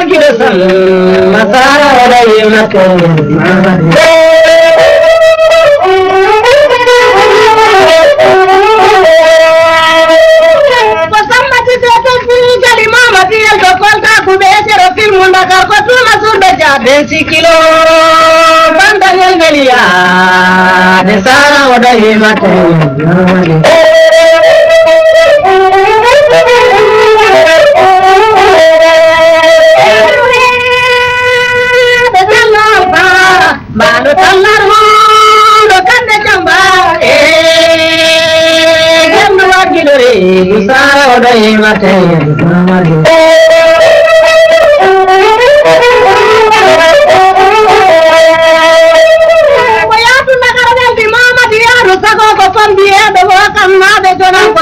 girsan masara da yi mata Desi kilo bandangel melia desara wadai mate balu talar mondo kande jamba gemdu wagidore desara wadai mate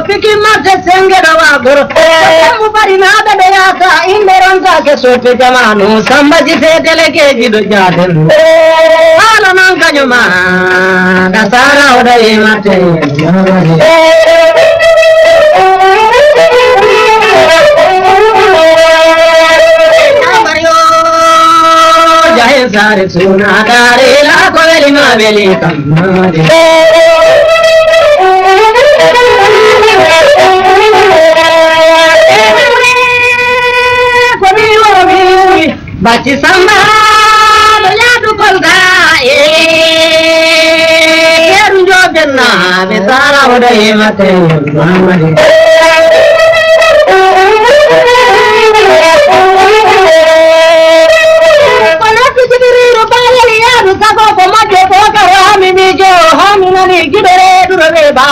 Piki marche sengera wagoro mu bari nada de aka inderanza ke sote jamanu sambaji fetele ke gido jaden ala nan kanyuma da sara oda imate jahe sare suna dare la ko veli ma veli kamade Bachi samba ya tu kolda keru jogenna be sara oda mate mamadi kono tijiri ro bayali ya du sako ko majo ko karami mi jo haminani gidere durebe ba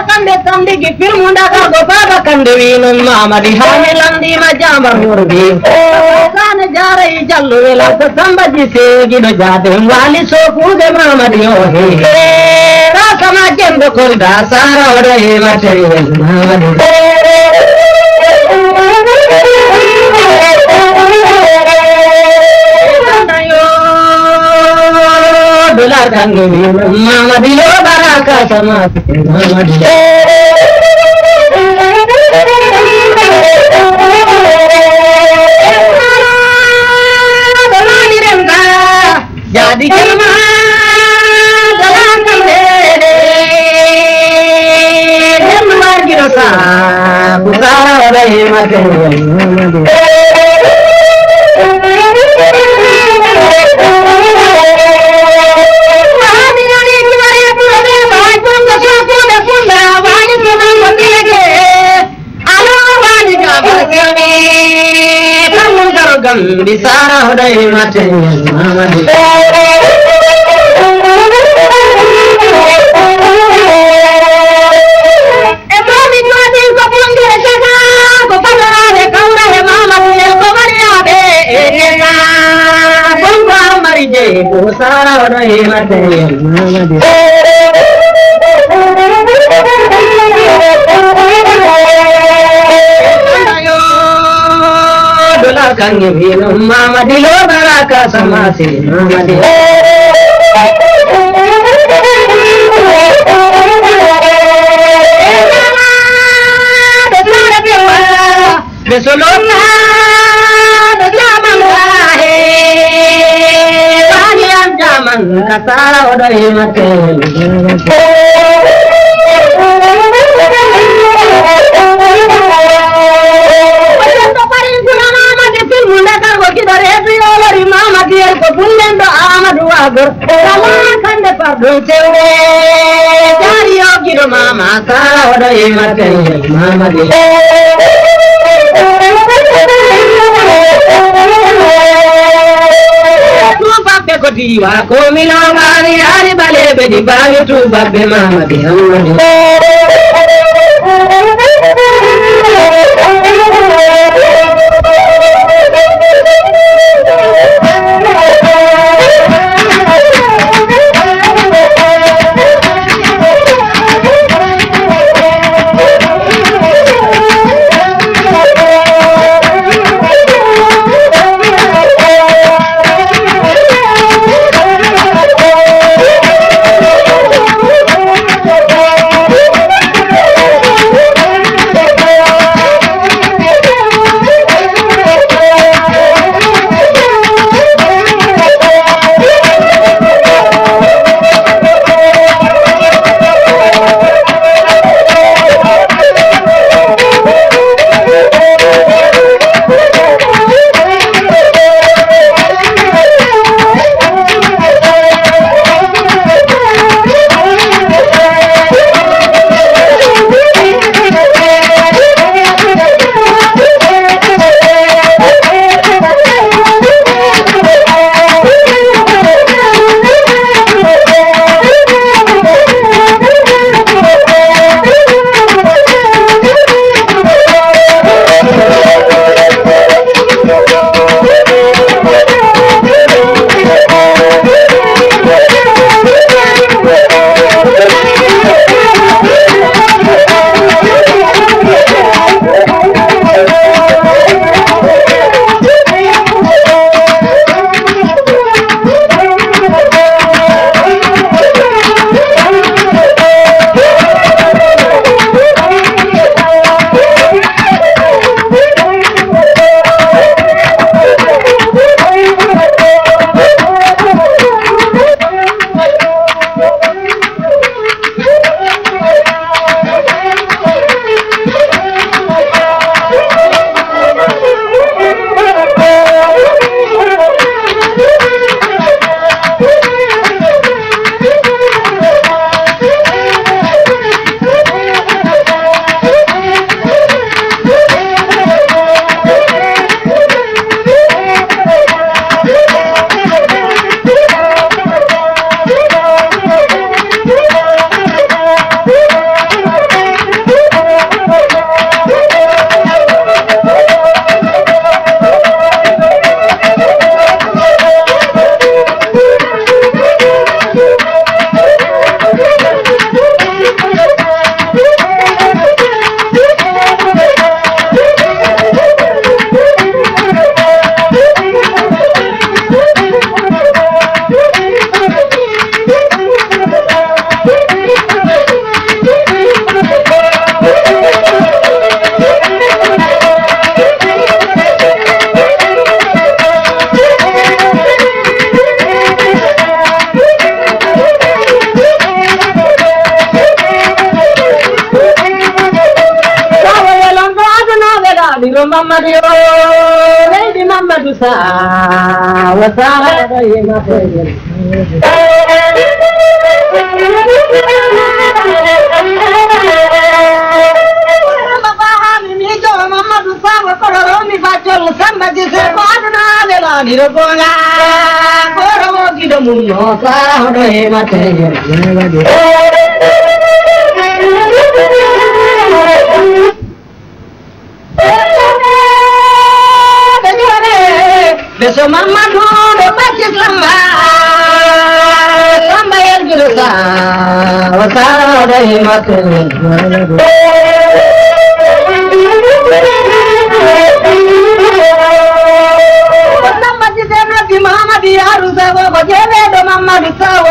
kande tandi gi filmunda ka go baba kande winu mamadi hamilandi majamba murbi kana jare jallu vela sambaji se gido jade wali so puge mamadi o he ra sama jendo kolda sara ore mate mamadi dolar kange mamadi lo baraka sama mamadi jadi kelma dalam kamere demar girosa pusara orai mate Bisara hodai mate mamadi emami mati ko pungire saka ko palare kaura he mamadi ko mariabe ena bonga marije bisara hodai mate mamadi kange vino mamadi lo baraka samasi mamadi besolona he bani jaman kasara odai mate mama sara oda mate mamadi tu babbe ko diwa ko milawani ari bale be di bawe tu babbe mamadi mamadi sa wa sa ma Mamadu sawa kororo mi facciol samba di se padna de la nirogola kororo gido munno sara hodo e mate beso mamadu do facci samba samba el gido sa wa sara hodo e mate Mamadi yaru sawo bajele do mamadi sawo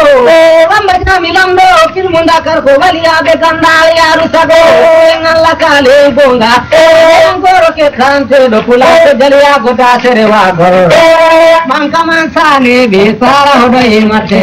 bamba jami lamdo kilmunda karko wali abe kandal yaru sago ngalla kale bonga ngoro ke kante do pula to jaliya gota sere wa goro manka mansane be sara hodo e mate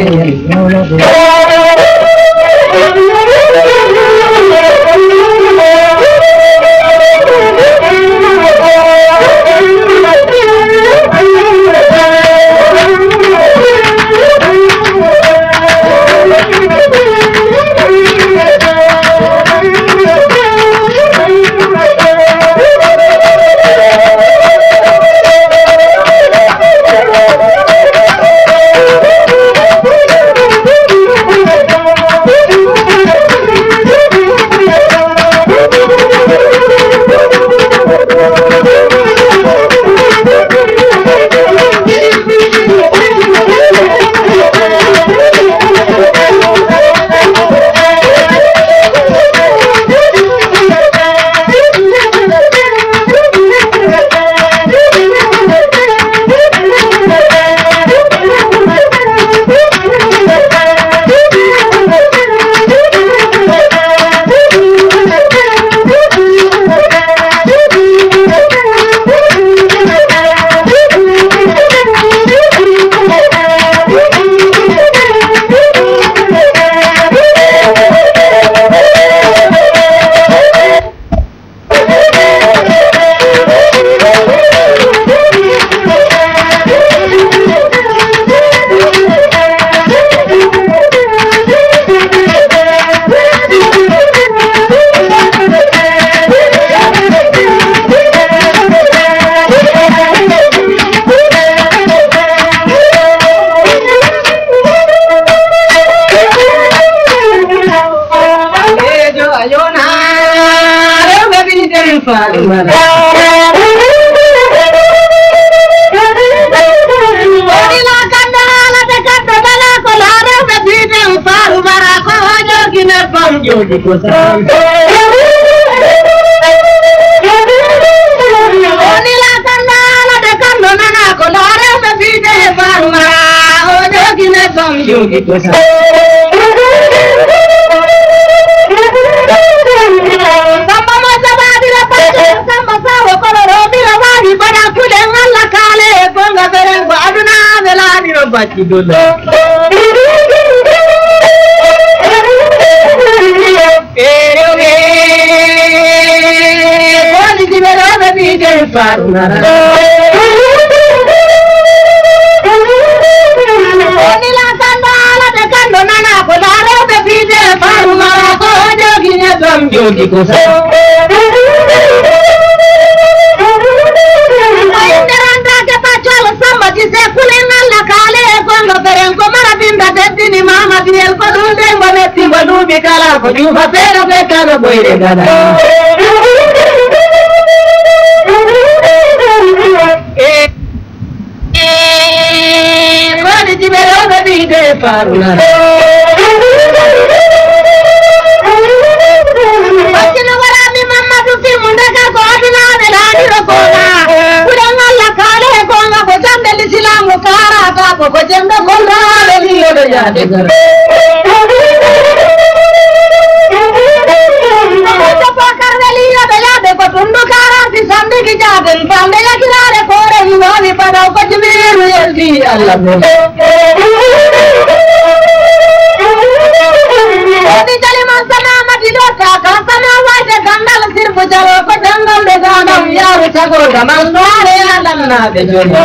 ko jalo ko dangal de ganam yaru tago gaman noare alanna be joni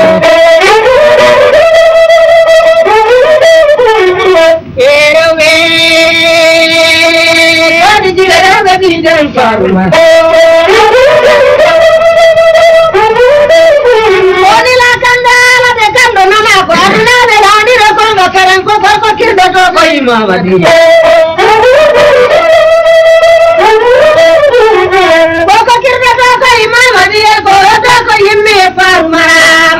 erewe kadi jigara be bidan faruma oni la kandala de kando nana ko aduna be landi ro ko karan ko ko kirdo to ko imamadi ko kirdo to ko imamadi ko to ko yimme farma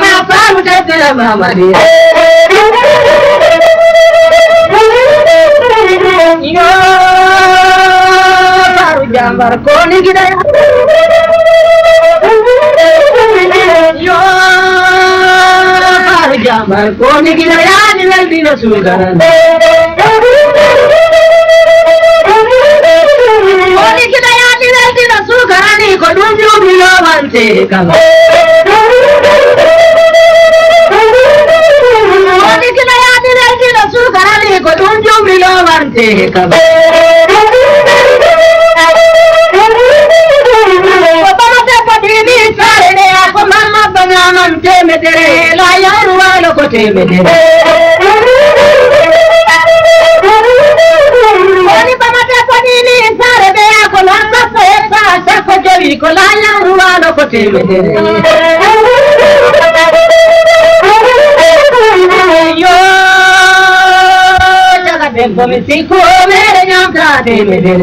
ma faru de mamadi yo faru jambar ko ni gida yo faru jambar ko ni gida ya ni dina sugaran ko ni gida ya ni dina sugaran ko dum jumi lo wante kala ko ni gida ya ni dina sugaran ko dum jumi lo wante kala Temedere la yaruwa lo ko temedere Oni pamata ko ni sare be ko la sa ko jori ko la yaruwa lo ko temedere yo jaga ben ko mi siko mere nyam ka temedere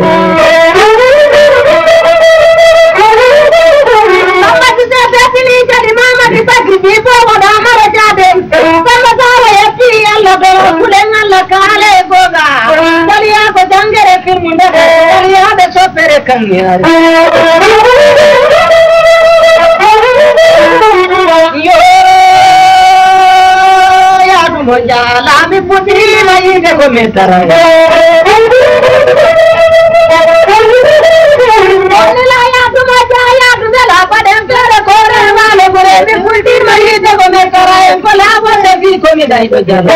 yo ya mo jala mi puti mai de ko metara oni la ya tu ma jala tu de la paden kare kore wale gore mi puti mai de ko metara ko la bo de bi ko mi dai to jala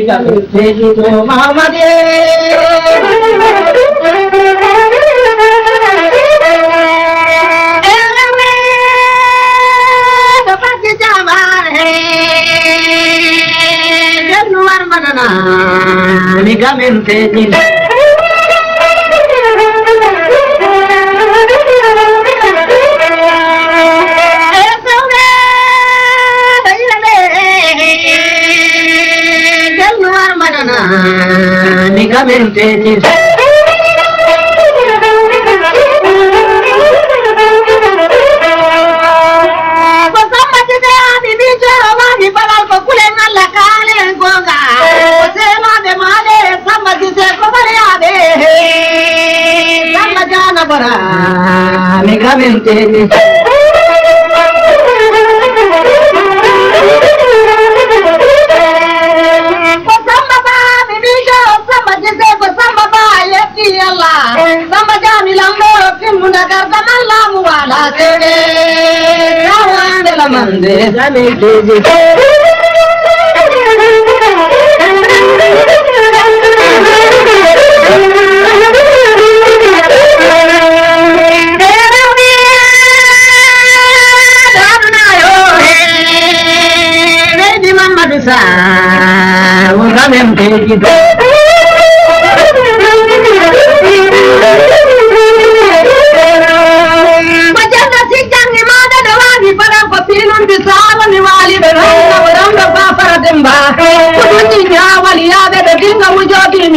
Galuteji to Mamade. Unicamente Megamente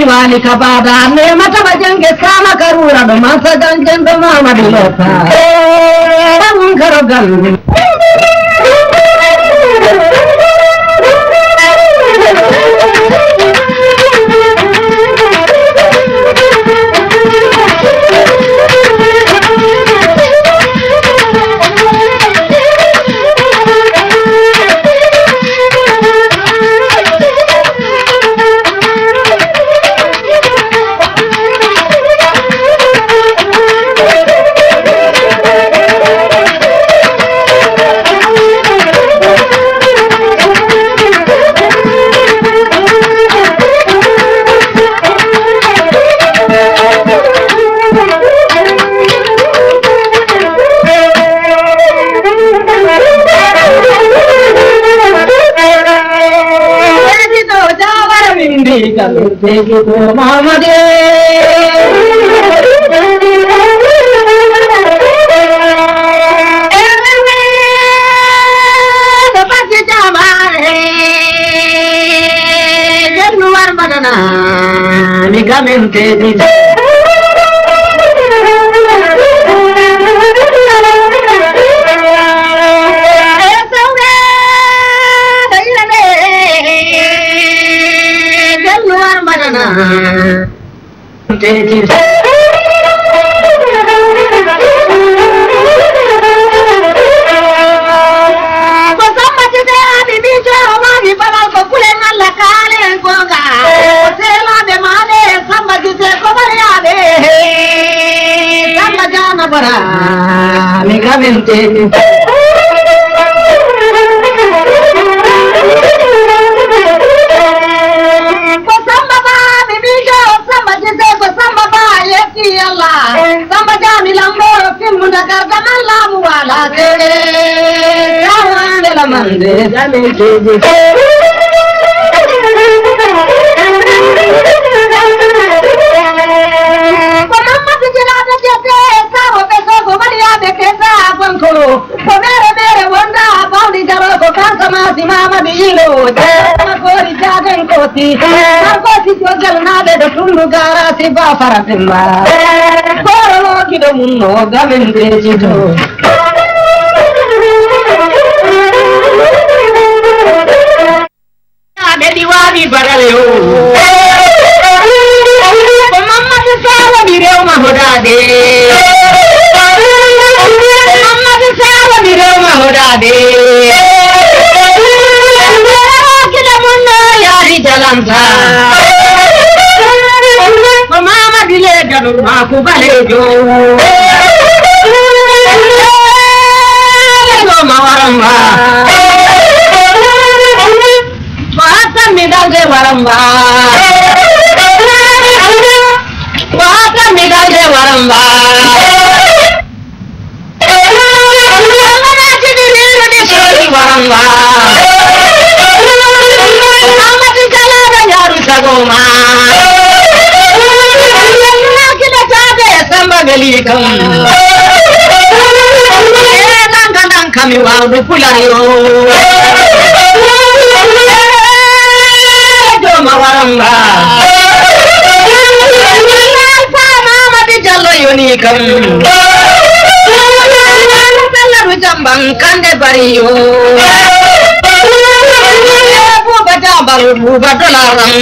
Wali kabada ne mata bajange sama karura do masa janjen do mama dilota mun karo gal Galuteji to Mamade. Megamente Megamente Mama dile jadu aku balejo mawaramba mata midage wara waramba Baka midale waramba Amana jidiri de shori waramba Amati kalada yaru sagoma Nakida tabe samba galikam Nang kami wadu pulayo Joma waramba Mama di jallo yunikam Kalaru jambang kande bariyo Buba jambal buba dolaram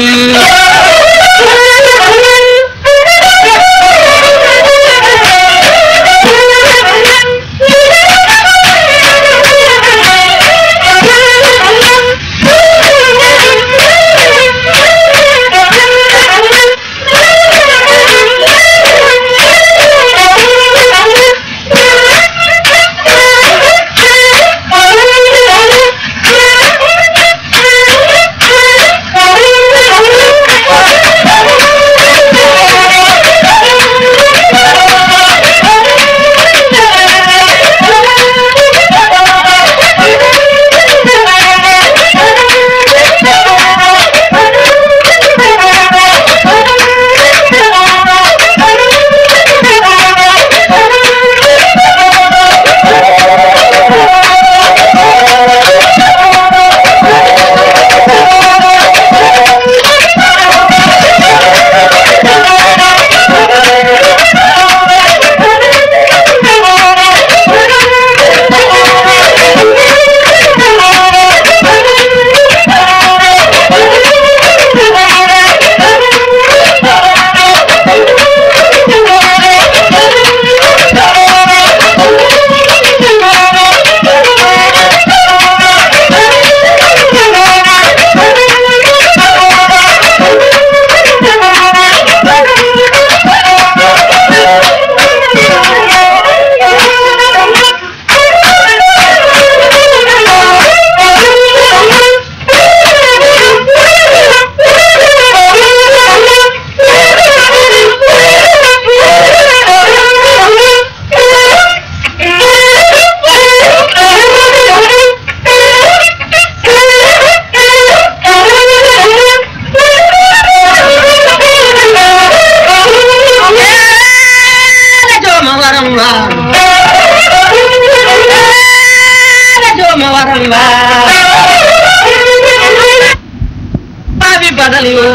Babi badaliyo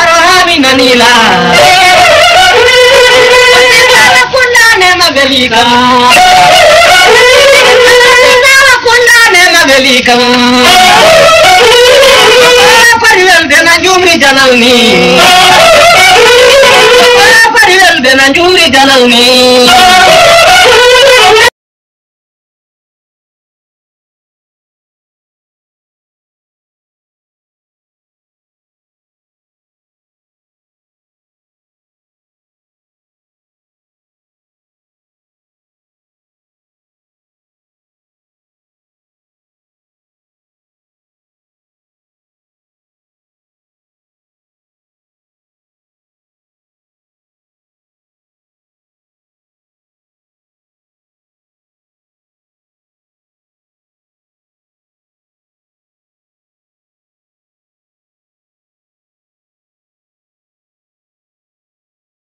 Rohami nanila Kunane magalika Kunane magalika Pariwel dena jumri janalni Pariwel dena jumri janalni